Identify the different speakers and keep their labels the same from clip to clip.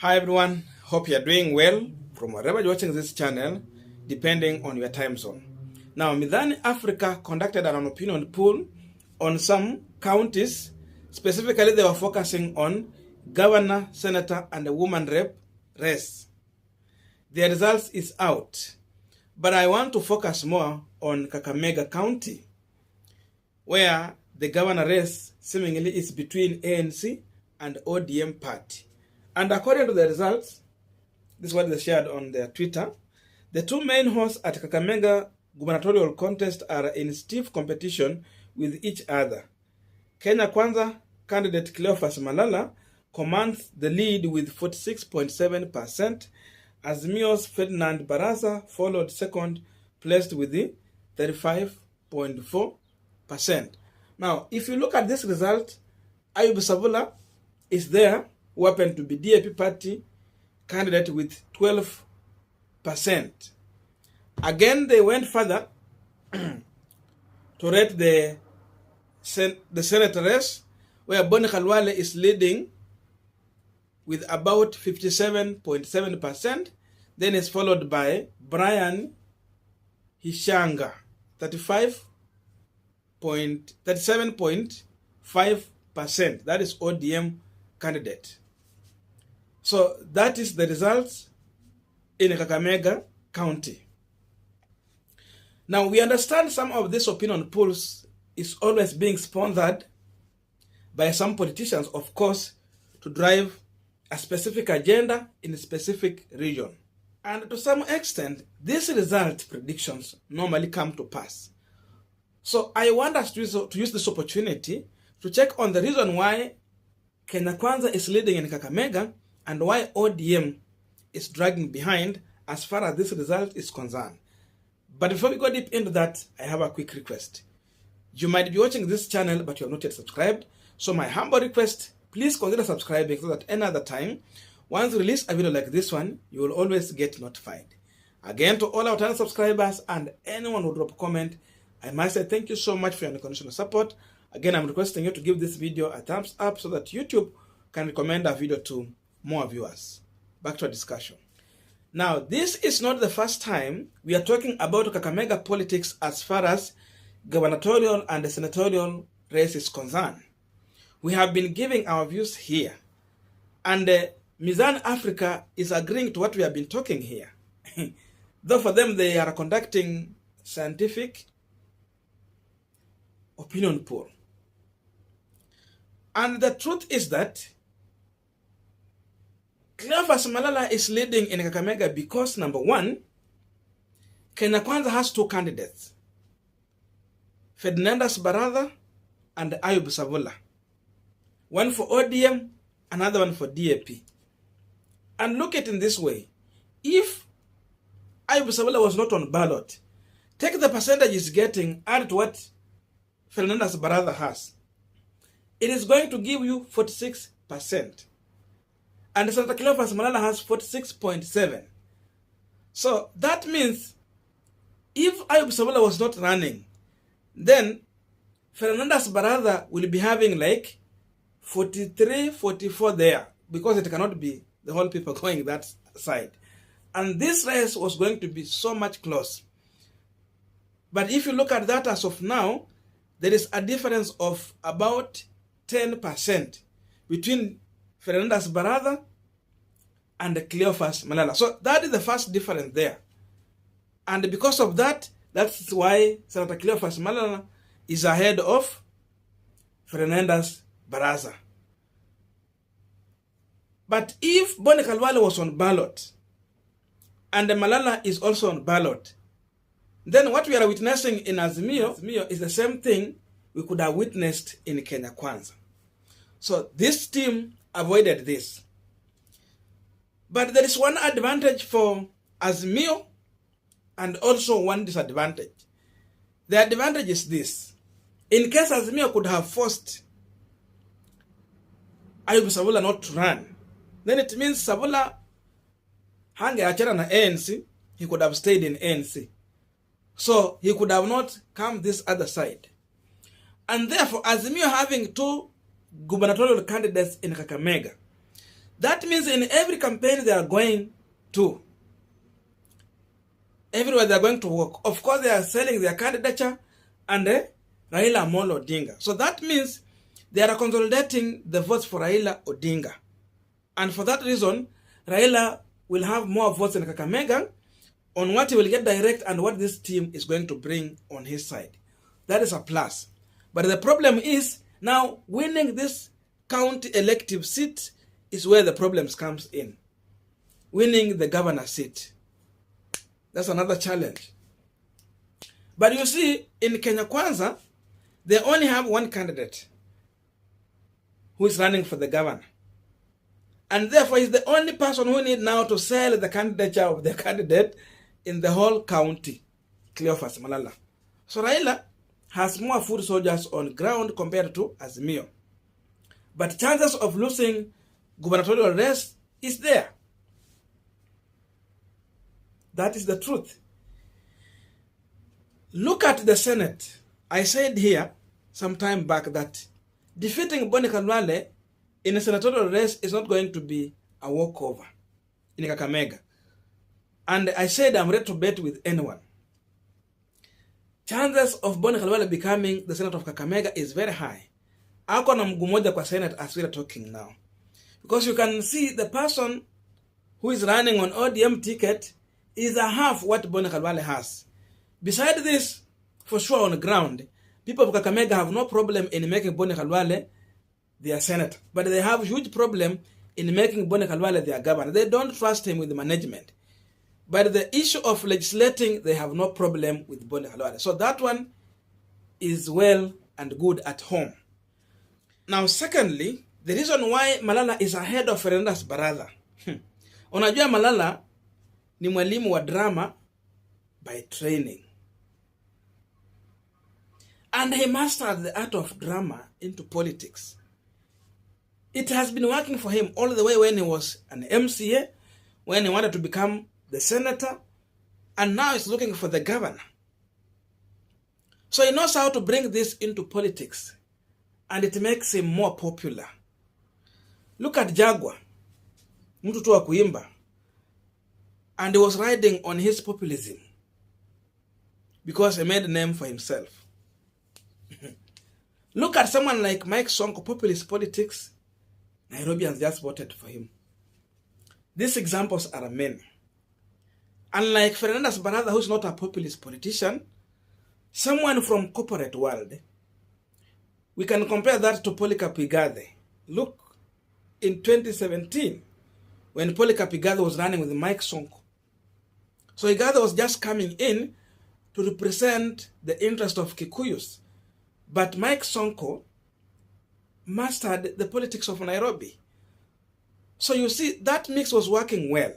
Speaker 1: Hi everyone, hope you're doing well from wherever you're watching this channel, depending on your time zone. Now, Mizani Africa conducted an opinion poll on some counties. Specifically, they were focusing on governor, senator, and a woman rep race. The results is out, but I want to focus more on Kakamega County, where the governor race seemingly is between ANC and ODM party. And according to the results, this is what they shared on their Twitter, the two main hosts at Kakamega Gubernatorial contest are in stiff competition with each other. Kenya Kwanza candidate Cleophas Malala commands the lead with 46.7%, Azimio's Fernandes Barasa followed second, placed with the 35.4%. Now, if you look at this result, Ayub Savula is there, who happened to be DAP party candidate with 12%. Again, they went further to rate the Senate race, where Boni Khalwale is leading with about 57.7%. Then is followed by Brian Hishanga, 37.5%. That is ODM candidate. So that is the results in Kakamega County. Now we understand some of these opinion polls is always being sponsored by some politicians, of course, to drive a specific agenda in a specific region. And to some extent, these result predictions normally come to pass. So I want us to use this opportunity to check on the reason why Kenya Kwanza is leading in Kakamega and why ODM is dragging behind as far as this result is concerned. But before we go deep into that, I have a quick request. You might be watching this channel, but you have not yet subscribed. So my humble request, please consider subscribing so that any other time, once we release a video like this one, you will always get notified. Again, to all our channel subscribers and anyone who drop a comment, I must say thank you so much for your unconditional support. Again, I'm requesting you to give this video a thumbs up so that YouTube can recommend our video to more viewers. Back to our discussion. Now, this is not the first time we are talking about Kakamega politics as far as gubernatorial and the senatorial race is concerned. We have been giving our views here, and Mizani Africa is agreeing to what we have been talking here. Though for them, they are conducting scientific opinion poll. And the truth is that Cleophas Malala is leading in Kakamega because, number one, Kenya Kwanza has two candidates, Fernandes Barasa and Ayub Savula. One for ODM, another one for DAP. And look at it in this way. If Ayub Savula was not on ballot, take the percentage he's getting, add to what Fernandes Barasa has. It is going to give you 46%. And Senator Cleophas Malala has 46.7%. So that means if Ayub Savula was not running, then Fernandes Barasa will be having like 43, 44 there, because it cannot be the whole people going that side. And this race was going to be so much close. But if you look at that as of now, there is a difference of about 10% between Fernandes Barasa and Cleophas Malala. So that is the first difference there. And because of that, that's why Senator Cleophas Malala is ahead of Fernandes Barasa. But if Boni Khalwale was on ballot and Malala is also on ballot, then what we are witnessing in Azimio is the same thing we could have witnessed in Kenya Kwanza. So this team avoided this. But there is one advantage for Azimio and also one disadvantage. The advantage is this. In case Azimio could have forced Ayub Savula not to run, then it means Savula hangeachana na ANC, he could have stayed in ANC. So he could have not come this other side. And therefore, Azimio having two gubernatorial candidates in Kakamega, That means in every campaign they are going to, everywhere they are going to work, of course they are selling their candidature and Raila Amolo Odinga. So that means they are consolidating the votes for Raila Odinga. And for that reason, Raila will have more votes in Kakamega on what he will get direct and what this team is going to bring on his side. That is a plus. But the problem is, now winning this county elective seat is where the problems comes in. Winning the governor seat. That's another challenge. But you see, in Kenya Kwanza, they only have one candidate who is running for the governor. And therefore, he's the only person who need now to sell the candidature of the candidate in the whole county, Cleophas Malala. So Raila has more foot soldiers on ground compared to Azimio. But chances of losing gubernatorial race is there. That is the truth. Look at the Senate. I said here some time back that defeating Boni Khalwale in a senatorial race is not going to be a walkover in Kakamega. And I said I'm ready to bet with anyone. Chances of Boni Khalwale becoming the senator of Kakamega is very high. Ako na mguu moja kwa Senate as we are talking now. Because you can see the person who is running on ODM ticket is a half what Boni Khalwale has. Besides this, for sure on the ground, people of Kakamega have no problem in making Boni Khalwale their senator. But they have huge problem in making Boni Khalwale their governor. They don't trust him with the management. But the issue of legislating, they have no problem with Boni Khalwale. So that one is well and good at home. Now, secondly, the reason why Malala is ahead of Fernandes Barasa. Unajua Malala ni mwalimu wa drama by training. And he mastered the art of drama into politics. It has been working for him all the way when he was an MCA, when he wanted to become the senator, and now he's looking for the governor. So he knows how to bring this into politics, and it makes him more popular. Look at Jaguar, mtu tu wa kuimba, and he was riding on his populism because he made a name for himself. Look at someone like Mike Sonko, populist politics. Nairobians just voted for him. These examples are many. Unlike Fernandes Barasa, who's not a populist politician, someone from corporate world, we can compare that to Polycarp Igathe. Look, in 2017, when Polycarp Igathe was running with Mike Sonko. So Igathe was just coming in to represent the interest of Kikuyus. But Mike Sonko mastered the politics of Nairobi. So you see, that mix was working well.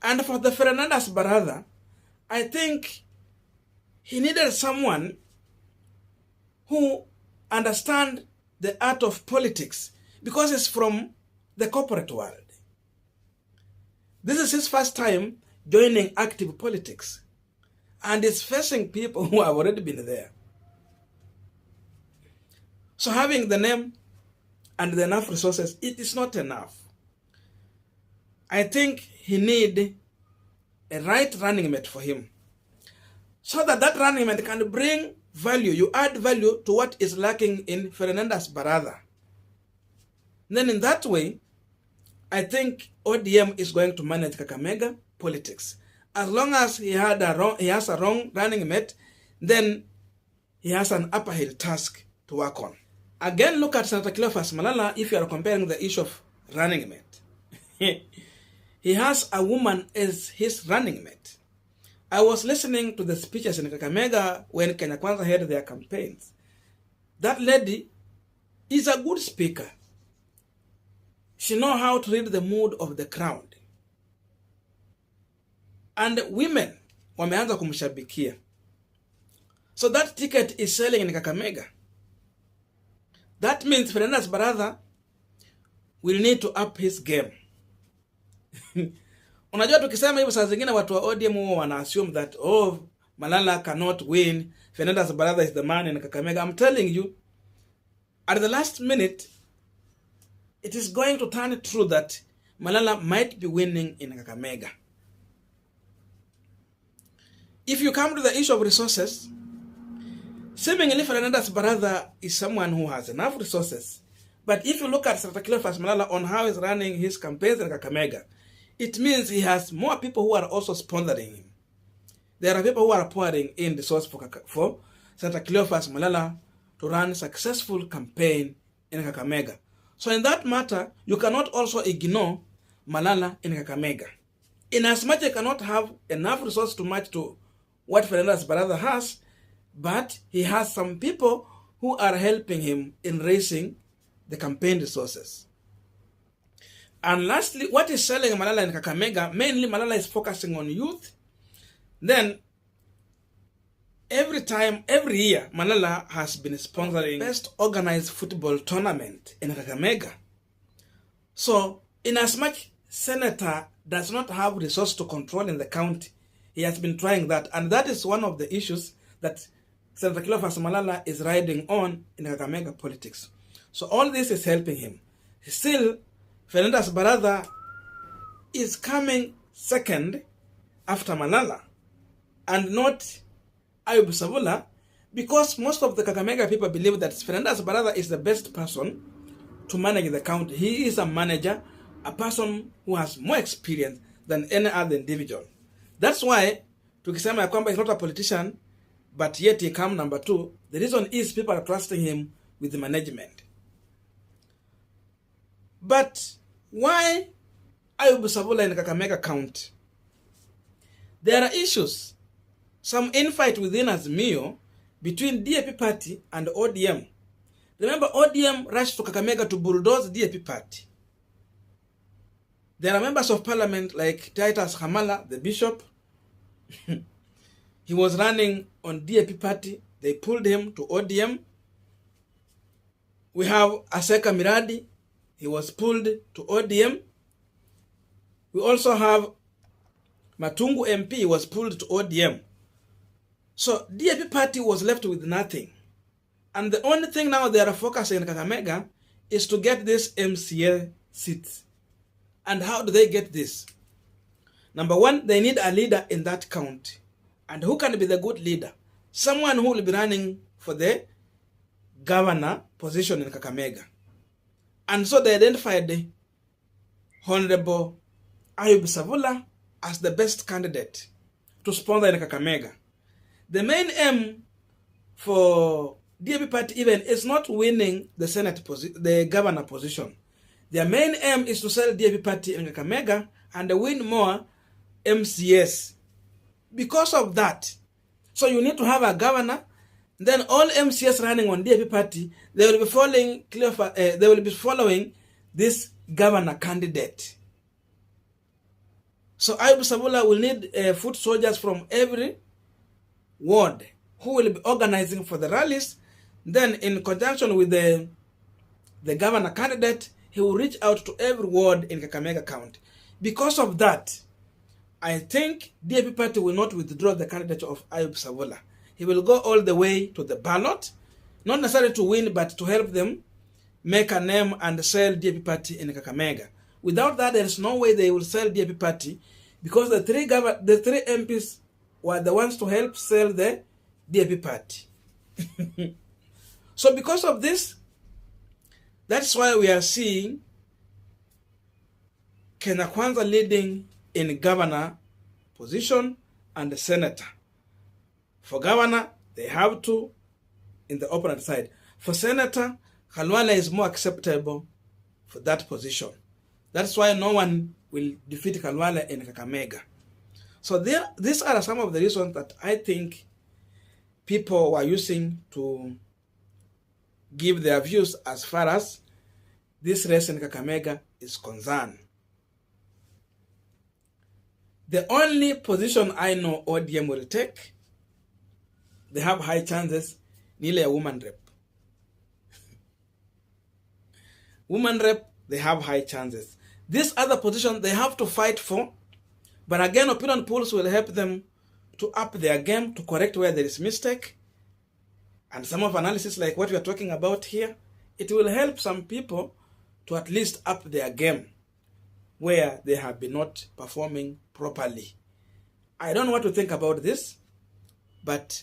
Speaker 1: And for the Fernandes Barasa, I think he needed someone who understands the art of politics because he's from the corporate world. This is his first time joining active politics. And he's facing people who have already been there. So having the name and the enough resources, it is not enough. I think he need a right running mate for him. So that running mate can bring value. You add value to what is lacking in Fernandes Barasa. Then in that way, I think ODM is going to manage Kakamega politics. As long as he has a wrong running mate, then he has an upper hill task to work on. Again, look at Senator Cleophas Malala if you are comparing the issue of running mate. He has a woman as his running mate. I was listening to the speeches in Kakamega when Kenya Kwanza had their campaigns. That lady is a good speaker. She knows how to read the mood of the crowd. And women wameanza kumshabikia. So that ticket is selling in Kakamega. That means Fernandes Barasa will need to up his game. Unajua tukisema hivyo saa zingine watu wa ODM wana assume that Malala cannot win, Fernandes Barasa is the man in Kakamega. I'm telling you, at the last minute, it is going to turn true that Malala might be winning in Kakamega. If you come to the issue of resources, seemingly Fernandes Barasa is someone who has enough resources. But if you look at Senator Malala on how he's running his campaigns in Kakamega, it means he has more people who are also sponsoring him. There are people who are pouring in resources for Senator Malala to run a successful campaign in Kakamega. So in that matter, you cannot also ignore Malala in Kakamega. In as much as you cannot have enough resources to match to what Fernandes Barasa has, but he has some people who are helping him in raising the campaign resources. And lastly, what is selling Malala in Kakamega, mainly Malala is focusing on youth. Then, every year, Malala has been sponsoring the best organized football tournament in Kakamega. So, in as much Senator does not have resources to control in the county, he has been trying that. And that is one of the issues that Senator Malala is riding on in Kakamega politics. So all this is helping him. Still, Fernandes Barasa is coming second after Malala and not Ayub Savula, because most of the Kakamega people believe that Fernandes Barasa is the best person to manage the county. He is a manager, a person who has more experience than any other individual. That's why, tukisema kwamba he's not a politician, but yet he comes number 2, the reason is people are trusting him with the management. But why Ayub Savula in Kakamega County? There are issues. Some infight within Azimio between DAP party and ODM. Remember, ODM rushed to Kakamega to bulldoze DAP party. There are members of parliament like Titus Hamala, the bishop. He was running on DAP party. They pulled him to ODM. We have Aseka Miradi. He was pulled to ODM. We also have Matungu MP. He was pulled to ODM. So DAP party was left with nothing. And the only thing now they are focusing in Kakamega is to get this MCA seats. And how do they get this? Number 1, they need a leader in that county. And who can be the good leader? Someone who will be running for the governor position in Kakamega. And so they identified the Honorable Ayub Savula as the best candidate to sponsor in Kakamega. The main aim for DAP party even is not winning the the governor position. Their main aim is to sell DAP party in Kakamega and win more MCS. Because of that, so you need to have a governor. Then all MCS running on DAP party, they will be following this governor candidate. So Ayub Savula will need foot soldiers from every ward who will be organizing for the rallies. Then in conjunction with the governor candidate, he will reach out to every ward in Kakamega County. Because of that, I think DAP party will not withdraw the candidature of Ayub Savula. He will go all the way to the ballot, not necessarily to win, but to help them make a name and sell DAP party in Kakamega. Without that, there is no way they will sell DAP party, because the three MPs were the ones to help sell the DAP party. So because of this, that's why we are seeing Kenya Kwanza leading in governor position and the senator. For governor, they have to in the opponent side. For senator, Khalwale is more acceptable for that position. That's why no one will defeat Khalwale in Kakamega. So these are some of the reasons that I think people were using to give their views as far as this race in Kakamega is concerned. The only position I know ODM will take, they have high chances, nearly a woman rep. Woman rep, they have high chances. This other position, they have to fight for. But again, opinion polls will help them to up their game, to correct where there is mistake. And some of analysis like what we are talking about here, it will help some people to at least up their game where they have been not performing properly. I don't know what to think about this, but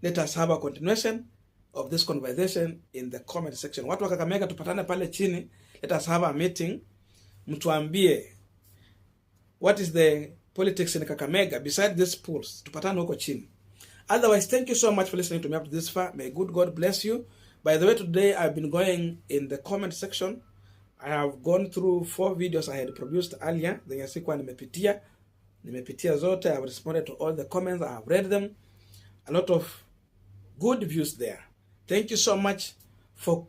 Speaker 1: let us have a continuation of this conversation in the comment section. Watu wa Kakamega tupatane pale chini. Let us have a meeting. Mtuambie what is the politics in Kakamega beside these polls. Tupatane huko chini. Otherwise, thank you so much for listening to me up to this far. May good God bless you. By the way, today I've been going in the comment section. I have gone through 4 videos I had produced earlier. Zenye sikuwa nimepitia zote. I have responded to all the comments. I have read them. A lot of good views there. Thank you so much for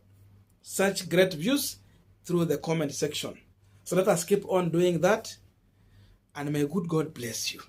Speaker 1: such great views through the comment section. So let us keep on doing that, and may good God bless you.